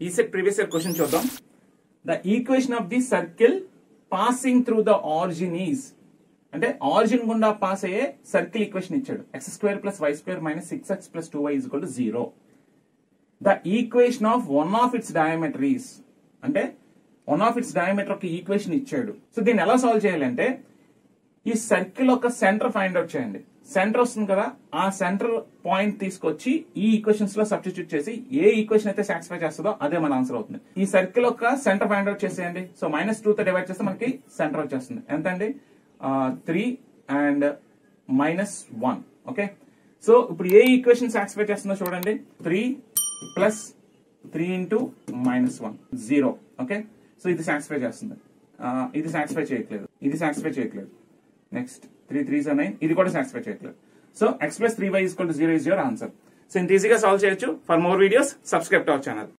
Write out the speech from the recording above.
ఈ set previous year question చూద్దాం. The equation of the circle passing through the origin is, అంటే origin గుండా pass అయ్యే circle equation ఇచ్చాడు. x² + y² - 6x + 2y = 0. The equation of one of it's diameter is, అంటే one of it's diameter ఒక equation ఇచ్చాడు. So దీన్ని ఎలా solve చేయాలంటే ఈ సర్కిల్ ఒక సెంటర్ ఫైండ్ అవుట్ చేయండి. సెంటర్ వస్తుంది కదా, ఆ సెంటర్ పాయింట్ తీసుకొచ్చి ఈ ఈక్వేషన్స్ లో సబ్స్టిట్యూట్ చేసి ఏ ఈక్వేషన్ అయితే సాటిస్ఫై చేస్తుందో అదే మన ఆన్సర్ అవుతుంది. ఈ సర్కిల్ ఒక సెంటర్ ఫైండ్ అవుట్ చేసేయండి. సో -2 తో డివైడ్ చేస్తే మనకి సెంటర్ వచ్చేస్తుంది. ఎంత అండి? 3 అండ్ -1. ఓకే, సో ఇప్పుడు ఏ ఈక్వేషన్ సాటిస్ఫై చేస్తుందో చూడండి. 3 + 3 × -1 0. ఓకే, సో ఇది సాటిస్ఫై చేస్తుంది. ఇది సాటిస్ఫై చేయట్లేదు, ఇది సాటిస్ఫై చేయట్లేదు. నెక్స్ట్ 3 3s are 9, ఇది కూడా సాటిస్ఫై చేయట్లేదు. So x + 3y = 0 is your answer. So ఇంత ఈజీగా సాల్వ్ చేయొచ్చు. For more videos subscribe to our channel.